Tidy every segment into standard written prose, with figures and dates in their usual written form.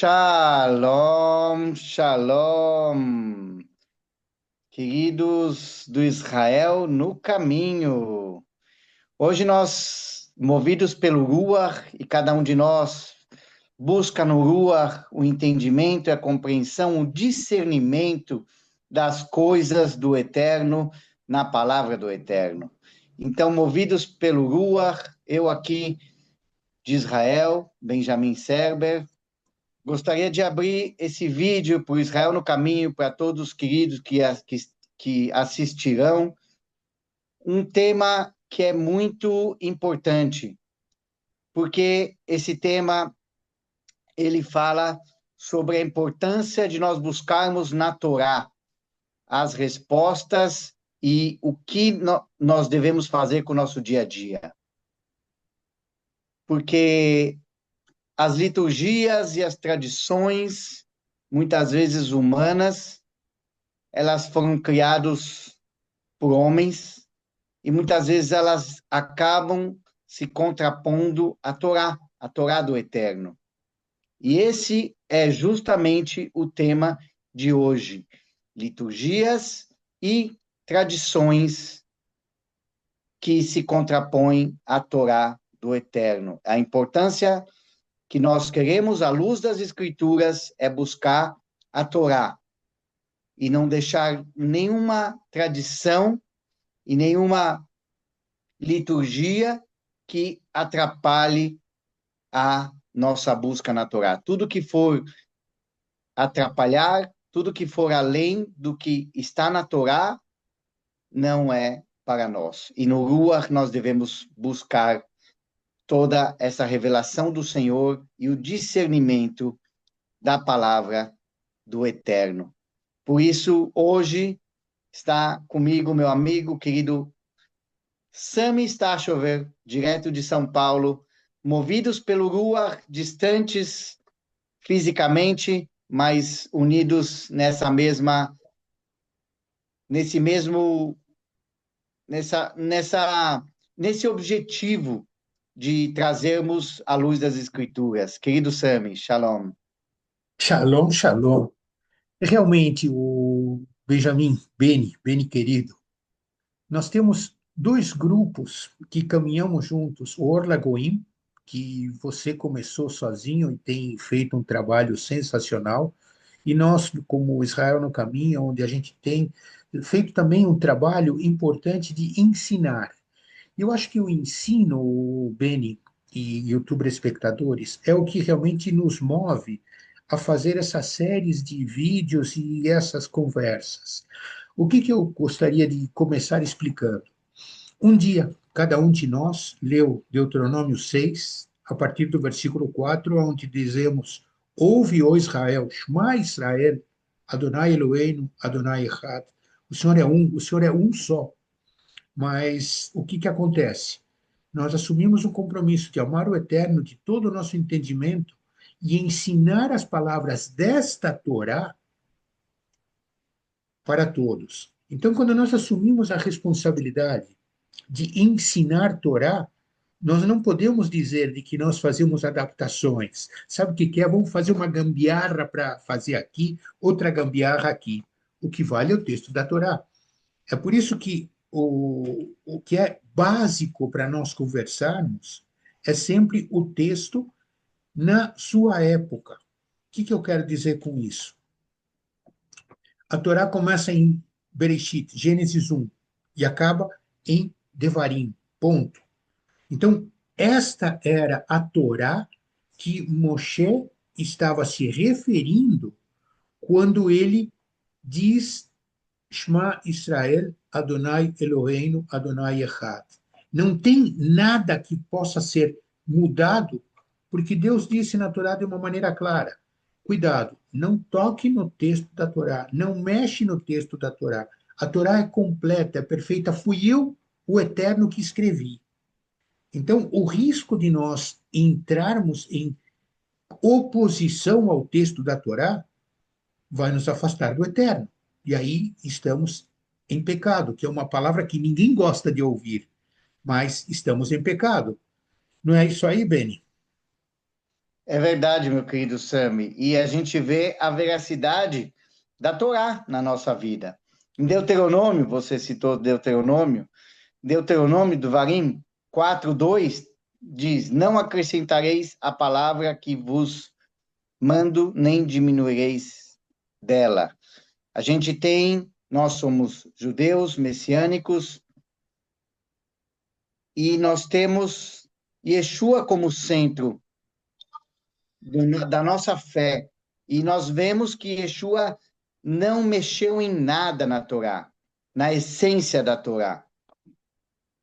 Shalom, shalom, queridos do Israel no caminho. Hoje nós, movidos pelo Ruach, e cada um de nós busca no Ruach o entendimento, a compreensão, o discernimento das coisas do Eterno na palavra do Eterno. Então, movidos pelo Ruach, eu aqui de Israel, Benjamin Serber, gostaria de abrir esse vídeo para o Israel no Caminho, para todos os queridos que assistirão, um tema que é muito importante, porque esse tema, ele fala sobre a importância de nós buscarmos na Torá as respostas e o que nós devemos fazer com o nosso dia a dia. Porque as liturgias e as tradições, muitas vezes humanas, elas foram criadas por homens e muitas vezes elas acabam se contrapondo à Torá do Eterno. E esse é justamente o tema de hoje: liturgias e tradições que se contrapõem à Torá do Eterno. A importância que nós queremos, à luz das Escrituras, é buscar a Torá e não deixar nenhuma tradição e nenhuma liturgia que atrapalhe a nossa busca na Torá. Tudo que for atrapalhar, tudo que for além do que está na Torá, não é para nós. E no Ruach nós devemos buscar toda essa revelação do Senhor e o discernimento da palavra do Eterno. Por isso, hoje está comigo meu amigo querido Sami Stachover, direto de São Paulo, movidos pelo Ruach, distantes fisicamente, mas unidos nesse objetivo de trazermos a luz das Escrituras. Querido Sami, shalom. Shalom, shalom. Realmente, o Beni querido, nós temos dois grupos que caminhamos juntos. O Orla Goim, que você começou sozinho e tem feito um trabalho sensacional, e nós, como Israel no Caminho, onde a gente tem feito também um trabalho importante de ensinar. Eu acho que o ensino, o Beni e YouTube espectadores, é o que realmente nos move a fazer essas séries de vídeos e essas conversas. O que eu gostaria de começar explicando? Um dia, cada um de nós leu Deuteronômio 6, a partir do versículo 4, onde dizemos: Ouve, ó Israel, Shema Israel, Adonai Eloheinu, Adonai Echad. O Senhor é um só. Mas o que acontece? Nós assumimos o compromisso de amar o Eterno de todo o nosso entendimento e ensinar as palavras desta Torá para todos. Então, quando nós assumimos a responsabilidade de ensinar Torá, nós não podemos dizer de que nós fazemos adaptações. Sabe o que é? Vamos fazer uma gambiarra para fazer aqui, outra gambiarra aqui. O que vale é o texto da Torá. É por isso que o que é básico para nós conversarmos é sempre o texto na sua época. O que eu quero dizer com isso? A Torá começa em Bereshit, Gênesis 1, e acaba em Devarim, ponto. Então, esta era a Torá que Moshe estava se referindo quando ele diz Shema Israel, Adonai Eloheinu, Adonai Echad. Não tem nada que possa ser mudado, porque Deus disse na Torá de uma maneira clara: cuidado, não toque no texto da Torá, não mexe no texto da Torá. A Torá é completa, é perfeita, fui eu, o Eterno, que escrevi. Então, o risco de nós entrarmos em oposição ao texto da Torá vai nos afastar do Eterno. E aí estamos em pecado, que é uma palavra que ninguém gosta de ouvir, mas estamos em pecado. Não é isso aí, Beni? É verdade, meu querido Sami. E a gente vê a veracidade da Torá na nossa vida. Em Deuteronômio, você citou Deuteronômio, Deuteronômio do Varim 4:2 diz: Não acrescentareis a palavra que vos mando, nem diminuireis dela. Nós somos judeus, messiânicos, e nós temos Yeshua como centro da nossa fé. E nós vemos que Yeshua não mexeu em nada na Torá, na essência da Torá.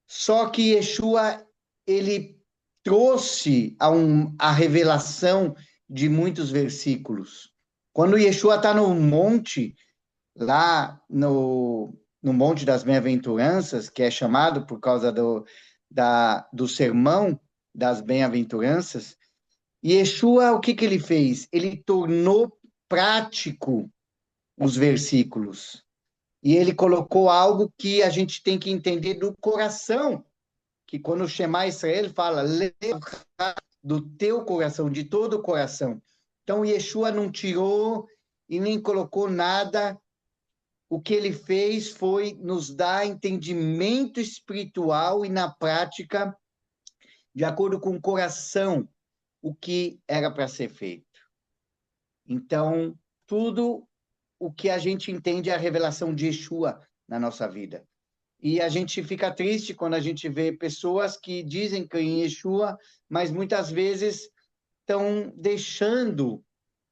Só que Yeshua, ele trouxe a revelação de muitos versículos. Quando Yeshua está no monte, lá no Monte das Bem-aventuranças, que é chamado por causa do sermão das bem-aventuranças, Yeshua, o que que ele fez? Ele tornou prático os versículos. E ele colocou algo que a gente tem que entender do coração, que quando o Shema Israel fala, do teu coração, de todo o coração. Então, Yeshua não tirou e nem colocou nada. O que ele fez foi nos dar entendimento espiritual e na prática, de acordo com o coração, o que era para ser feito. Então, tudo o que a gente entende é a revelação de Yeshua na nossa vida. E a gente fica triste quando a gente vê pessoas que dizem que em Yeshua, mas muitas vezes estão deixando,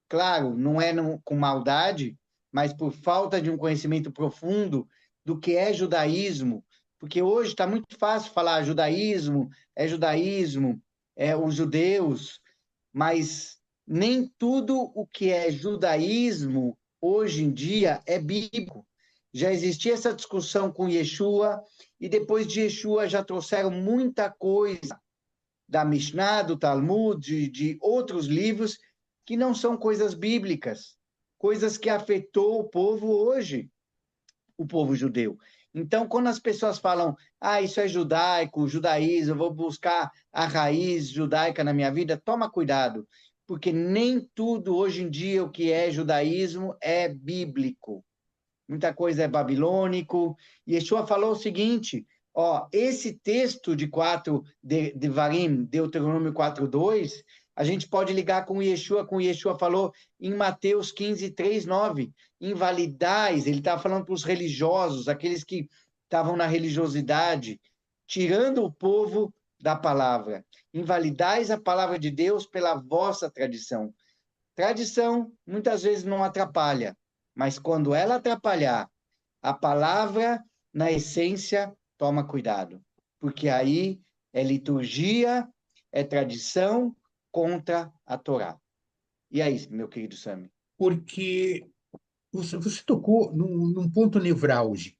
claro, não é com maldade, mas por falta de um conhecimento profundo do que é judaísmo, porque hoje está muito fácil falar judaísmo, é os judeus, mas nem tudo o que é judaísmo hoje em dia é bíblico. Já existia essa discussão com Yeshua, e depois de Yeshua já trouxeram muita coisa da Mishnah, do Talmud, de outros livros, que não são coisas bíblicas, coisas que afetou o povo hoje, o povo judeu. Então, quando as pessoas falam, isso é judaico, judaísmo, eu vou buscar a raiz judaica na minha vida, toma cuidado, porque nem tudo hoje em dia o que é judaísmo é bíblico. Muita coisa é babilônico. Yeshua falou o seguinte, esse texto de Varim, Deuteronômio 4:2, a gente pode ligar com Yeshua falou em Mateus 15:3-9, invalidais, ele estava falando para os religiosos, aqueles que estavam na religiosidade, tirando o povo da palavra. Invalidais a palavra de Deus pela vossa tradição. Tradição muitas vezes não atrapalha, mas quando ela atrapalhar a palavra, na essência, toma cuidado, porque aí é liturgia, é tradição contra a Torá. E aí, meu querido Sami? Porque você tocou num ponto nevrálgico.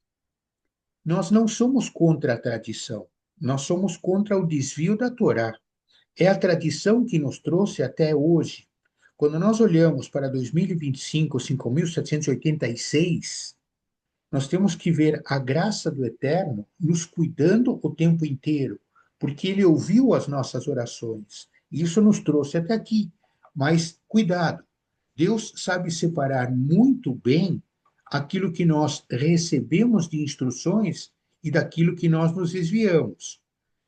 Nós não somos contra a tradição, nós somos contra o desvio da Torá. É a tradição que nos trouxe até hoje. Quando nós olhamos para 2025, 5.786, nós temos que ver a graça do Eterno nos cuidando o tempo inteiro, porque Ele ouviu as nossas orações. E isso nos trouxe até aqui. Mas cuidado, Deus sabe separar muito bem aquilo que nós recebemos de instruções e daquilo que nós nos desviamos.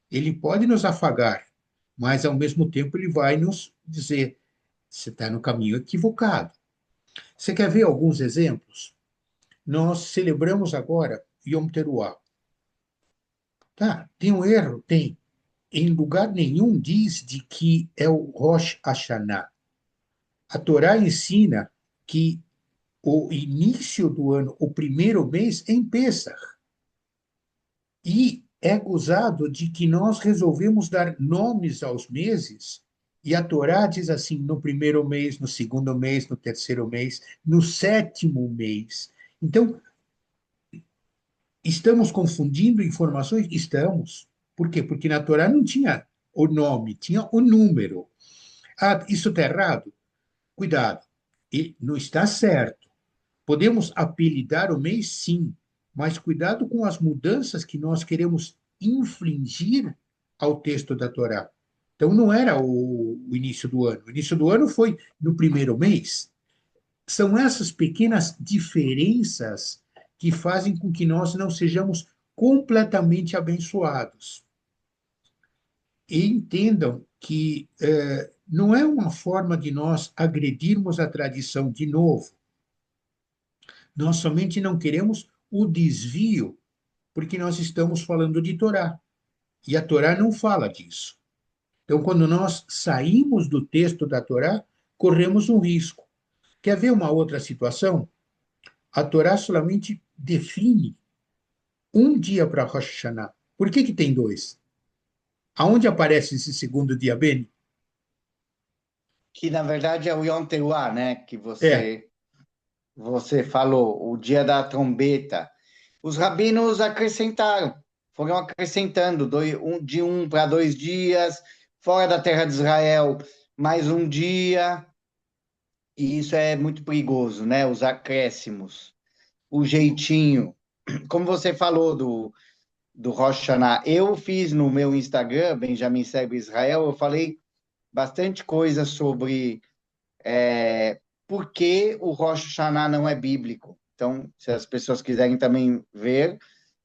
Ele pode nos afagar, mas ao mesmo tempo ele vai nos dizer: você está no caminho equivocado. Você quer ver alguns exemplos? Nós celebramos agora Yom Teruah. Tá, tem um erro? Tem. Em lugar nenhum diz de que é o Rosh Hashanah. A Torá ensina que o início do ano, o primeiro mês, é em Pêssar. E é gozado de que nós resolvemos dar nomes aos meses, e a Torá diz assim: no primeiro mês, no segundo mês, no terceiro mês, no sétimo mês. Então, estamos confundindo informações? Estamos. Por quê? Porque na Torá não tinha o nome, tinha o número. Isso está errado? Cuidado. E não está certo. Podemos apelidar o mês, sim, mas cuidado com as mudanças que nós queremos infligir ao texto da Torá. Então, não era o início do ano. O início do ano foi no primeiro mês. São essas pequenas diferenças que fazem com que nós não sejamos completamente abençoados. E entendam que não é uma forma de nós agredirmos a tradição de novo. Nós somente não queremos o desvio, porque nós estamos falando de Torá. E a Torá não fala disso. Então, quando nós saímos do texto da Torá, corremos um risco. Quer ver uma outra situação? A Torá solamente define um dia para Rosh Hashanah. Por que tem dois? Aonde aparece esse segundo dia, Beni? Que na verdade é o Yom Teruah, né? Que É, você falou, o dia da trombeta. Os rabinos acrescentaram, foram acrescentando de 1 para 2 dias, fora da terra de Israel, mais um dia, e isso é muito perigoso, né? Os acréscimos, o jeitinho. Como você falou do Rosh Hashanah, eu fiz no meu Instagram, Benjamin Serbe Israel, eu falei bastante coisa sobre por que o Rosh Hashanah não é bíblico. Então, se as pessoas quiserem também ver,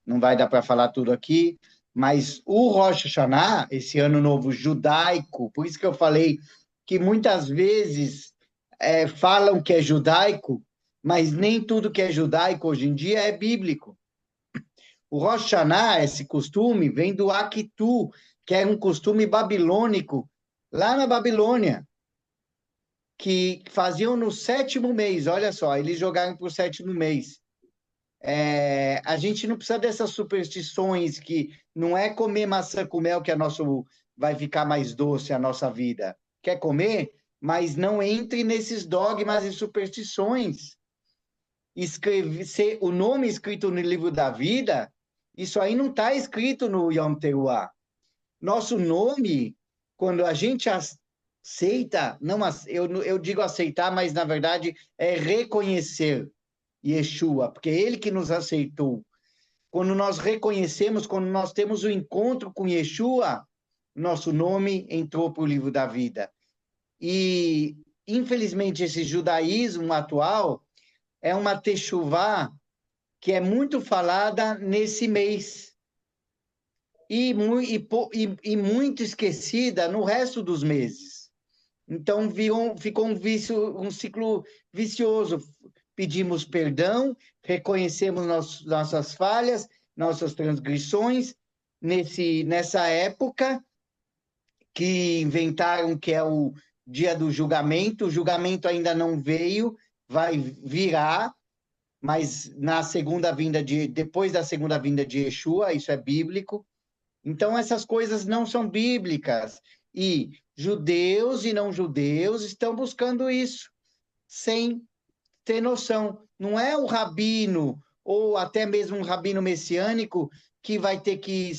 não vai dar para falar tudo aqui, mas o Rosh Hashanah, esse ano novo judaico, por isso que eu falei que muitas vezes falam que é judaico, mas nem tudo que é judaico hoje em dia é bíblico. O Rosh Hashanah, esse costume, vem do Akitu, que era um costume babilônico, lá na Babilônia, que faziam no sétimo mês. Olha só, eles jogaram para o sétimo mês. A gente não precisa dessas superstições que não é comer maçã com mel que vai ficar mais doce a nossa vida. Quer comer? Mas não entre nesses dogmas e superstições. O nome escrito no livro da vida, isso aí não está escrito no Yom Teruah. Nosso nome, quando a gente aceita, não, eu digo aceitar, mas na verdade é reconhecer Yeshua, porque é ele que nos aceitou. Quando nós reconhecemos, quando nós temos o encontro com Yeshua, nosso nome entrou para o livro da vida. E, infelizmente, esse judaísmo atual é uma techuvá que é muito falada nesse mês e muito esquecida no resto dos meses. Então, ficou um ciclo vicioso. Pedimos perdão, reconhecemos nossas falhas, nossas transgressões, nessa época que inventaram que é o dia do julgamento. O julgamento ainda não veio, vai virar, mas depois da segunda vinda de Yeshua, isso é bíblico. Então, essas coisas não são bíblicas. E judeus e não judeus estão buscando isso, sem ter noção. Não é o rabino, ou até mesmo um rabino messiânico, que vai ter que.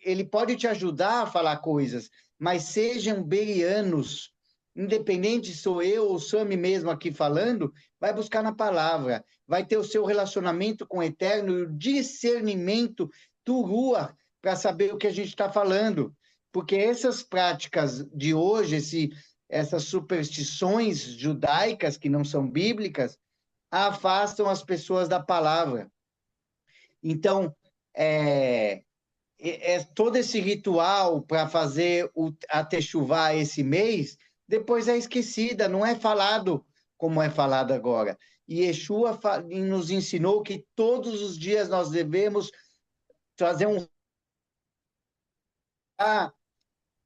Ele pode te ajudar a falar coisas, mas sejam berianos, independente se sou eu ou Sami mesmo aqui falando, vai buscar na palavra, vai ter o seu relacionamento com o eterno e o discernimento do Rua para saber o que a gente está falando. Porque essas práticas de hoje, essas superstições judaicas que não são bíblicas, afastam as pessoas da palavra. Então, todo esse ritual para fazer a techuvá esse mês, depois é esquecida, não é falado como é falado agora. E Yeshua nos ensinou que todos os dias nós devemos trazer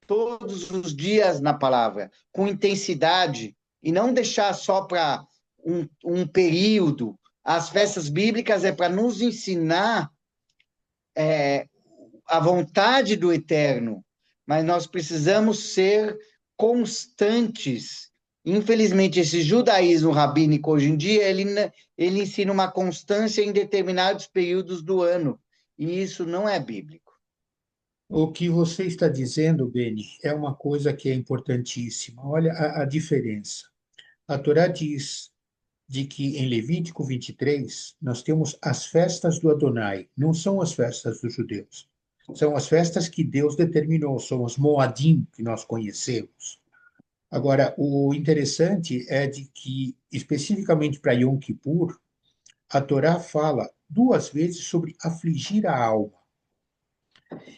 todos os dias na palavra, com intensidade, e não deixar só para um período. As festas bíblicas é para nos ensinar a vontade do eterno, mas nós precisamos ser constantes. Infelizmente, esse judaísmo rabínico hoje em dia, ele ensina uma constância em determinados períodos do ano, e isso não é bíblico. o que você está dizendo, Beni, é uma coisa que é importantíssima. Olha a diferença. A Torá diz de que em Levítico 23 nós temos as festas do Adonai, não são as festas dos judeus. São as festas que Deus determinou, são os Moadim que nós conhecemos. Agora, o interessante é de que, especificamente para Yom Kippur, a Torá fala duas vezes sobre afligir a alma.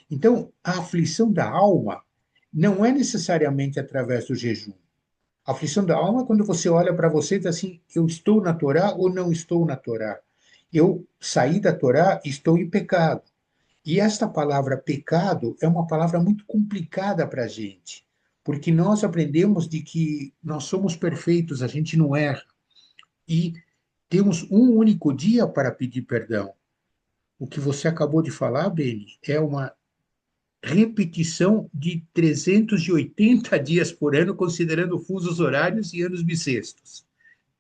Então, a aflição da alma não é necessariamente através do jejum. A aflição da alma é quando você olha para você e diz assim: eu estou na Torá ou não estou na Torá? Eu saí da Torá e estou em pecado. E esta palavra pecado é uma palavra muito complicada para a gente, porque nós aprendemos de que nós somos perfeitos, a gente não erra, e temos um único dia para pedir perdão. O que você acabou de falar, Beni, é uma repetição de 380 dias por ano, considerando fusos horários e anos bissextos.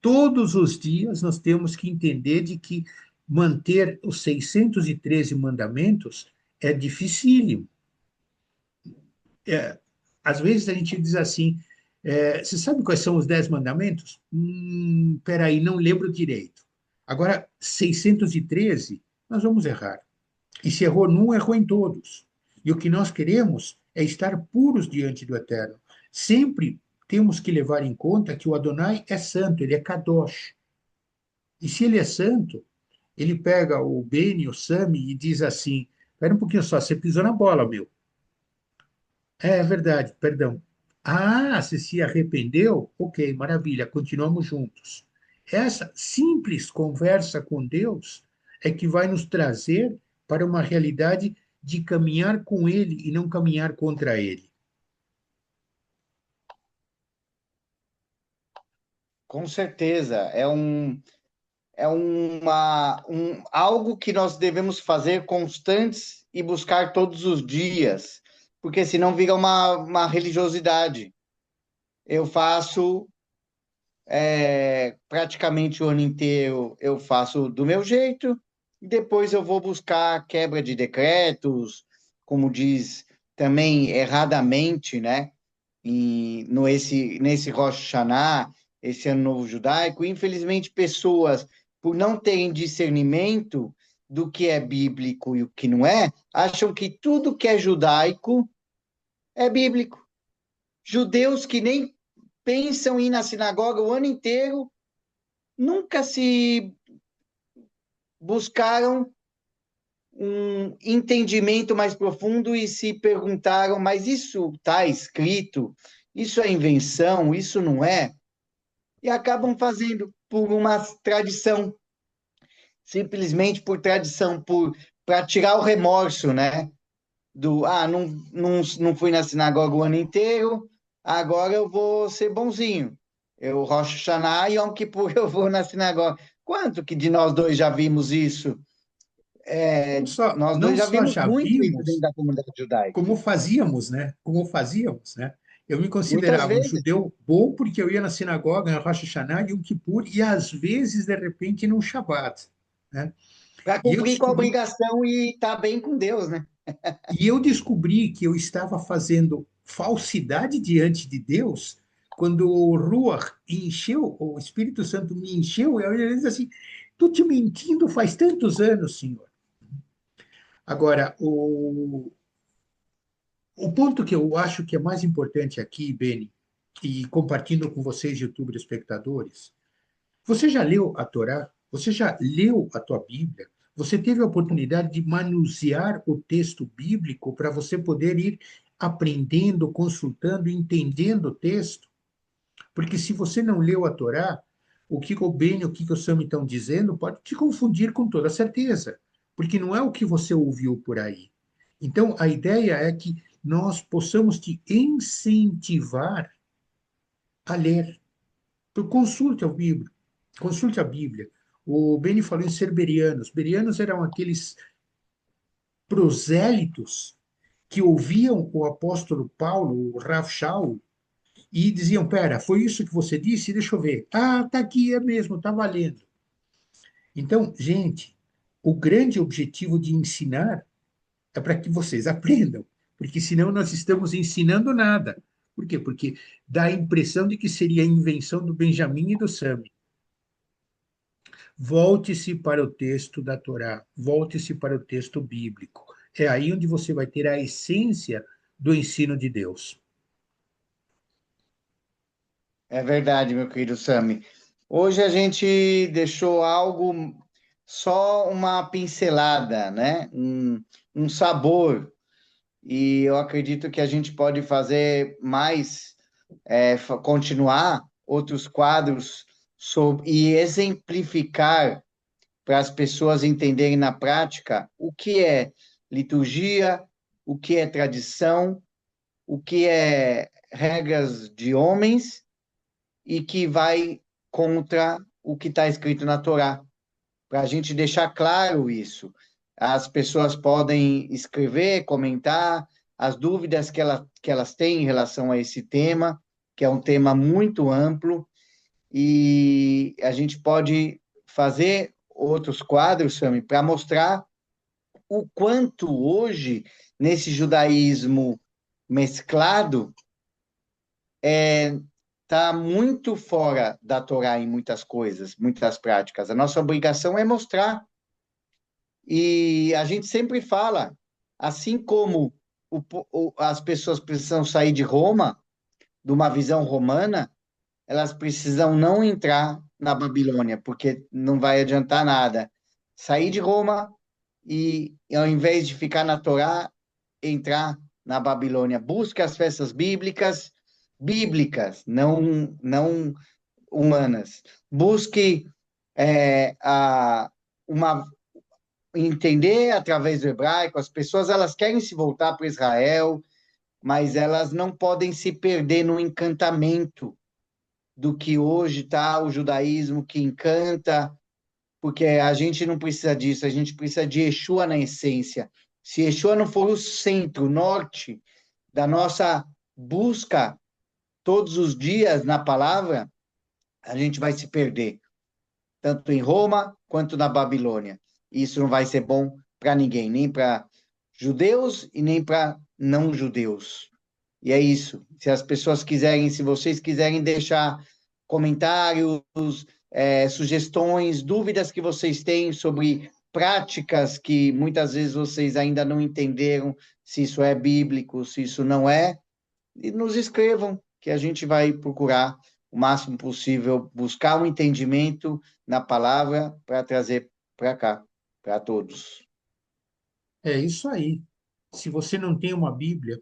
Todos os dias nós temos que entender de que manter os 613 mandamentos é dificílimo. É, às vezes a gente diz assim, você sabe quais são os 10 mandamentos? Peraí, não lembro direito. Agora, 613, nós vamos errar. E se errou num, errou em todos. E o que nós queremos é estar puros diante do Eterno. Sempre temos que levar em conta que o Adonai é santo, ele é Kadosh. E se ele é santo, ele pega o Beni, o Sami, e diz assim: espera um pouquinho só, você pisou na bola, meu. É verdade, perdão. Ah, você se arrependeu? Ok, maravilha, continuamos juntos. Essa simples conversa com Deus é que vai nos trazer para uma realidade de caminhar com Ele e não caminhar contra Ele. Com certeza, algo que nós devemos fazer constantes e buscar todos os dias, porque senão vira uma religiosidade. Eu faço praticamente o ano inteiro, eu faço do meu jeito, e depois eu vou buscar quebra de decretos, como diz também erradamente, né? E nesse Rosh Hashanah, esse Ano Novo Judaico, infelizmente, pessoas, por não terem discernimento do que é bíblico e o que não é, acham que tudo que é judaico é bíblico. Judeus que nem pensam em ir na sinagoga o ano inteiro, nunca se buscaram um entendimento mais profundo e se perguntaram, mas isso está escrito? Isso é invenção? Isso não é? E acabam fazendo por uma tradição, simplesmente por tradição, para tirar o remorso, né? Não fui na sinagoga o ano inteiro, agora eu vou ser bonzinho. Eu, Rosh Hashanah e Yom Kippur, eu vou na sinagoga. Quanto que de nós dois já vimos isso? Nós Não dois já só vimos já muito isso dentro vimos, da comunidade judaica. como fazíamos, né? Como fazíamos, né? Eu me Muitas considerava um vezes, judeu bom porque eu ia na sinagoga, na Rosh Hashanah, Yom Kippur, e às vezes, de repente, num Shabat, né? para E eu cumprir com a descobri obrigação e estar tá bem com Deus, né? E eu descobri que eu estava fazendo falsidade diante de Deus quando o Ruach encheu, o Espírito Santo me encheu, e eu disse assim: estou te mentindo faz tantos anos, Senhor. Agora, o ponto que eu acho que é mais importante aqui, Beni, e compartilhando com vocês, youtubers espectadores, você já leu a Torá? Você já leu a tua Bíblia? Você teve a oportunidade de manusear o texto bíblico para você poder ir aprendendo, consultando, entendendo o texto? Porque se você não leu a Torá, o que o Ben e o que o Sam estão dizendo pode te confundir com toda certeza, porque não é o que você ouviu por aí. Então, a ideia é que nós possamos te incentivar a ler. Então, consulte a Bíblia. O Beni falou em ser berianos. Berianos eram aqueles prosélitos que ouviam o apóstolo Paulo, o Rav Shaul, e diziam: Pera, foi isso que você disse? Deixa eu ver. Ah, tá aqui, é mesmo, tá valendo. Então, gente, o grande objetivo de ensinar é para que vocês aprendam, porque senão nós estamos ensinando nada. Por quê? Porque dá a impressão de que seria a invenção do Benjamin e do Sam. Volte-se para o texto da Torá, volte-se para o texto bíblico. é aí onde você vai ter a essência do ensino de Deus. É verdade, meu querido Sami. Hoje a gente deixou algo, só uma pincelada, né? Um sabor. E eu acredito que a gente pode fazer mais, continuar outros quadros e exemplificar para as pessoas entenderem na prática o que é liturgia, o que é tradição, o que é regras de homens e que vai contra o que está escrito na Torá, para a gente deixar claro isso. As pessoas podem escrever, comentar as dúvidas que elas têm em relação a esse tema, que é um tema muito amplo, e a gente pode fazer outros quadros, Sami, para mostrar o quanto hoje, nesse judaísmo mesclado, está muito fora da Torá em muitas coisas, muitas práticas. A nossa obrigação é mostrar. E a gente sempre fala, assim como as pessoas precisam sair de Roma, de uma visão romana, elas precisam não entrar na Babilônia, porque não vai adiantar nada. Sair de Roma e, ao invés de ficar na Torá, entrar na Babilônia. Busque as festas bíblicas, não humanas. Busque uma entender através do hebraico. As pessoas elas querem se voltar para Israel, mas elas não podem se perder no encantamento do que hoje está o judaísmo que encanta, porque a gente não precisa disso, a gente precisa de Yeshua na essência. Se Yeshua não for o centro, o norte da nossa busca todos os dias na palavra, a gente vai se perder, tanto em Roma quanto na Babilônia. Isso não vai ser bom para ninguém, nem para judeus e nem para não judeus. E é isso. Se as pessoas quiserem, se vocês quiserem deixar comentários, sugestões, dúvidas que vocês têm sobre práticas que muitas vezes vocês ainda não entenderam, se isso é bíblico, se isso não é, e nos escrevam, que a gente vai procurar o máximo possível buscar um entendimento na palavra para trazer para cá, para todos. É isso aí. Se você não tem uma Bíblia,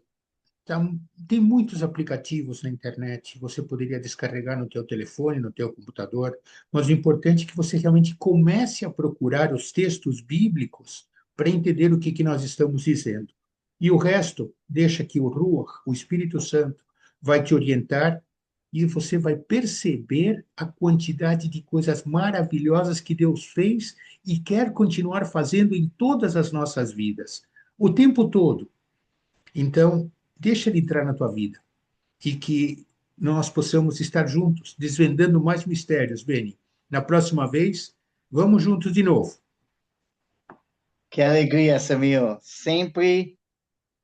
tá, tem muitos aplicativos na internet, você poderia descarregar no teu telefone, no teu computador, mas o importante é que você realmente comece a procurar os textos bíblicos para entender o que que nós estamos dizendo. E o resto, deixa que o Ruach, o Espírito Santo, vai te orientar e você vai perceber a quantidade de coisas maravilhosas que Deus fez e quer continuar fazendo em todas as nossas vidas, o tempo todo. Então, deixa ele entrar na tua vida e que nós possamos estar juntos, desvendando mais mistérios, Beni. Na próxima vez, vamos juntos de novo. Que alegria, Samir. Sempre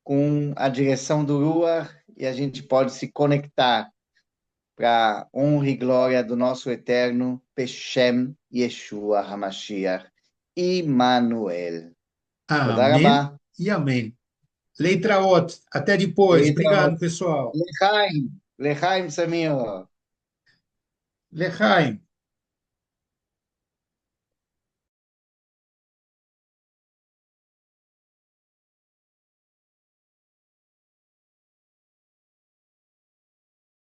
com a direção do Ruach e a gente pode se conectar para honra e glória do nosso eterno Peshem Yeshua HaMashiach, Immanuel. Toda Amém rabá. e amém. Letra Ot. Até depois. Obrigado, pessoal. Lechaim, Lechaim, Samir. Lechaim.